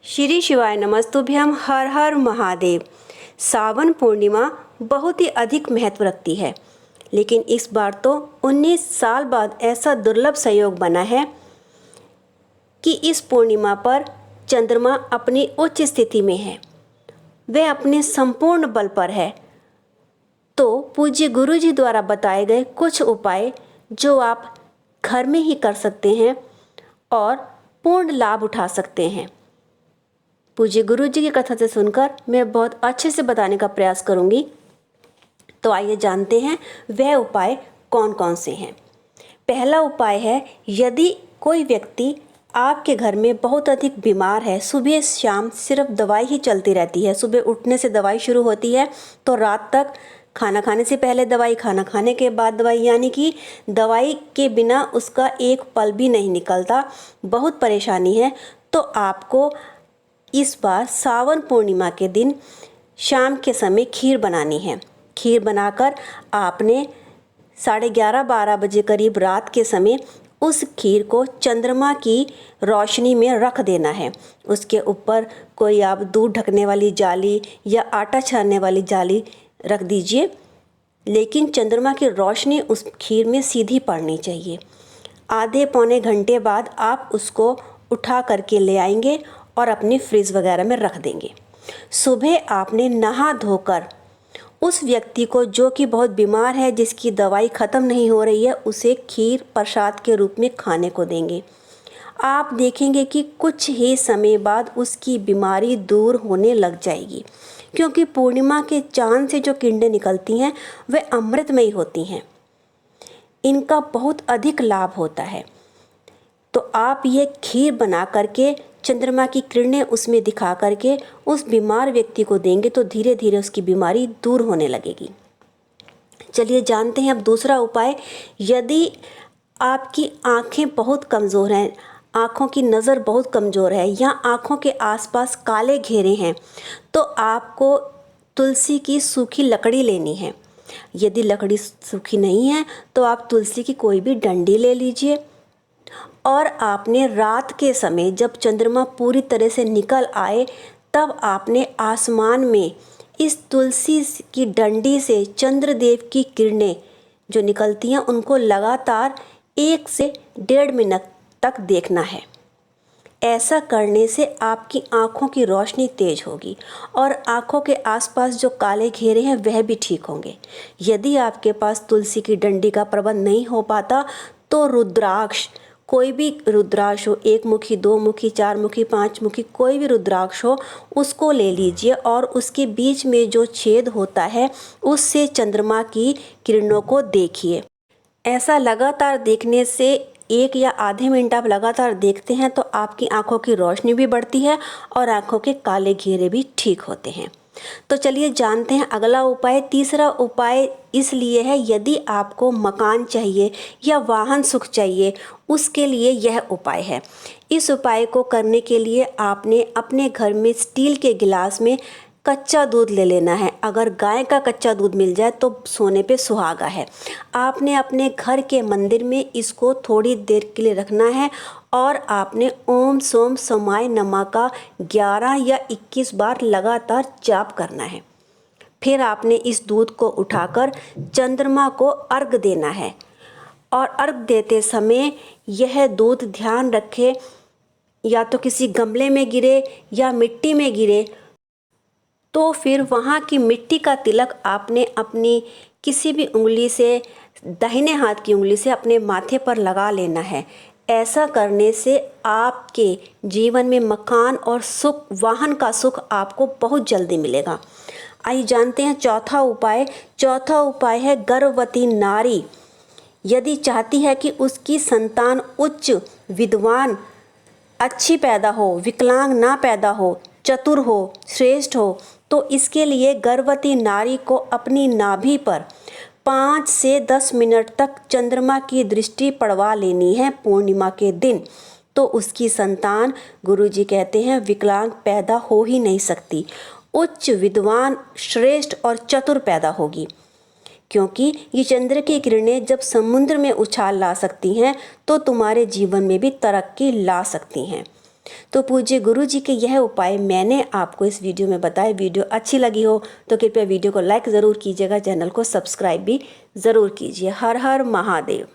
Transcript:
श्री शिवाय नमस्तुभ्यम। हर हर महादेव। सावन पूर्णिमा बहुत ही अधिक महत्व रखती है, लेकिन इस बार तो 19 साल बाद ऐसा दुर्लभ संयोग बना है कि इस पूर्णिमा पर चंद्रमा अपनी उच्च स्थिति में है, वह अपने संपूर्ण बल पर है। तो पूज्य गुरु जी द्वारा बताए गए कुछ उपाय जो आप घर में ही कर सकते हैं और पूर्ण लाभ उठा सकते हैं। पूज्य गुरु जी की कथा से सुनकर मैं बहुत अच्छे से बताने का प्रयास करूंगी। तो आइए जानते हैं वह उपाय कौन कौन से हैं। पहला उपाय है, यदि कोई व्यक्ति आपके घर में बहुत अधिक बीमार है, सुबह शाम सिर्फ दवाई ही चलती रहती है, सुबह उठने से दवाई शुरू होती है तो रात तक, खाना खाने से पहले दवाई, खाना खाने के बाद दवाई, यानी कि दवाई के बिना उसका एक पल भी नहीं निकलता, बहुत परेशानी है। तो आपको इस बार सावन पूर्णिमा के दिन शाम के समय खीर बनानी है। खीर बनाकर आपने 11:30-12 बजे करीब रात के समय उस खीर को चंद्रमा की रोशनी में रख देना है। उसके ऊपर कोई आप दूध ढकने वाली जाली या आटा छानने वाली जाली रख दीजिए, लेकिन चंद्रमा की रोशनी उस खीर में सीधी पड़नी चाहिए। आधे पौने घंटे बाद आप उसको उठा करके ले आएंगे और अपनी फ्रिज वगैरह में रख देंगे। सुबह आपने नहा धोकर उस व्यक्ति को जो कि बहुत बीमार है, जिसकी दवाई ख़त्म नहीं हो रही है, उसे खीर प्रसाद के रूप में खाने को देंगे। आप देखेंगे कि कुछ ही समय बाद उसकी बीमारी दूर होने लग जाएगी, क्योंकि पूर्णिमा के चांद से जो किरणें निकलती हैं वह अमृतमयी होती हैं। इनका बहुत अधिक लाभ होता है। तो आप ये खीर बना करके चंद्रमा की किरणें उसमें दिखा करके उस बीमार व्यक्ति को देंगे तो धीरे धीरे उसकी बीमारी दूर होने लगेगी। चलिए जानते हैं अब दूसरा उपाय। यदि आपकी आंखें बहुत कमज़ोर हैं, आँखों की नज़र बहुत कमज़ोर है या आँखों के आसपास काले घेरे हैं, तो आपको तुलसी की सूखी लकड़ी लेनी है। यदि लकड़ी सूखी नहीं है तो आप तुलसी की कोई भी डंडी ले लीजिए और आपने रात के समय जब चंद्रमा पूरी तरह से निकल आए तब आपने आसमान में इस तुलसी की डंडी से चंद्रदेव की किरणें जो निकलती हैं उनको लगातार 1 से 1.5 मिनट तक देखना है। ऐसा करने से आपकी आँखों की रोशनी तेज होगी और आँखों के आसपास जो काले घेरे हैं वह भी ठीक होंगे। यदि आपके पास तुलसी की डंडी का प्रबंध नहीं हो पाता तो रुद्राक्ष, कोई भी रुद्राक्ष हो, 1 मुखी, 2 मुखी, 4 मुखी, 5 मुखी, कोई भी रुद्राक्ष हो, उसको ले लीजिए और उसके बीच में जो छेद होता है उससे चंद्रमा की किरणों को देखिए। ऐसा लगातार देखने से 1 या आधे मिनट आप लगातार देखते हैं तो आपकी आंखों की रोशनी भी बढ़ती है और आंखों के काले घेरे भी ठीक होते हैं। तो चलिए जानते हैं अगला उपाय। तीसरा उपाय इसलिए है, यदि आपको मकान चाहिए या वाहन सुख चाहिए, उसके लिए यह उपाय है। इस उपाय को करने के लिए आपने अपने घर में स्टील के गिलास में कच्चा दूध ले लेना है। अगर गाय का कच्चा दूध मिल जाए तो सोने पे सुहागा है। आपने अपने घर के मंदिर में इसको थोड़ी देर के लिए रखना है और आपने ओम सोम समाय नमः का 11 या 21 बार लगातार जाप करना है। फिर आपने इस दूध को उठाकर चंद्रमा को अर्घ देना है और अर्घ देते समय यह दूध ध्यान रखें या तो किसी गमले में गिरे या मिट्टी में गिरे, तो फिर वहाँ की मिट्टी का तिलक आपने अपनी किसी भी उंगली से, दाहिने हाथ की उंगली से अपने माथे पर लगा लेना है। ऐसा करने से आपके जीवन में मकान और सुख, वाहन का सुख आपको बहुत जल्दी मिलेगा। आइए जानते हैं चौथा उपाय। चौथा उपाय है, गर्भवती नारी यदि चाहती है कि उसकी संतान उच्च, विद्वान, अच्छी पैदा हो, विकलांग ना पैदा हो, चतुर हो, श्रेष्ठ हो, तो इसके लिए गर्भवती नारी को अपनी नाभि पर 5 से 10 मिनट तक चंद्रमा की दृष्टि पड़वा लेनी है पूर्णिमा के दिन। तो उसकी संतान, गुरुजी कहते हैं, विकलांग पैदा हो ही नहीं सकती, उच्च, विद्वान, श्रेष्ठ और चतुर पैदा होगी। क्योंकि ये चंद्र की किरणें जब समुद्र में उछाल ला सकती हैं तो तुम्हारे जीवन में भी तरक्की ला सकती हैं। तो पूज्य गुरु जी के यह उपाय मैंने आपको इस वीडियो में बताए। वीडियो अच्छी लगी हो तो कृपया वीडियो को लाइक ज़रूर कीजिएगा, चैनल को सब्सक्राइब भी ज़रूर कीजिए। हर हर महादेव।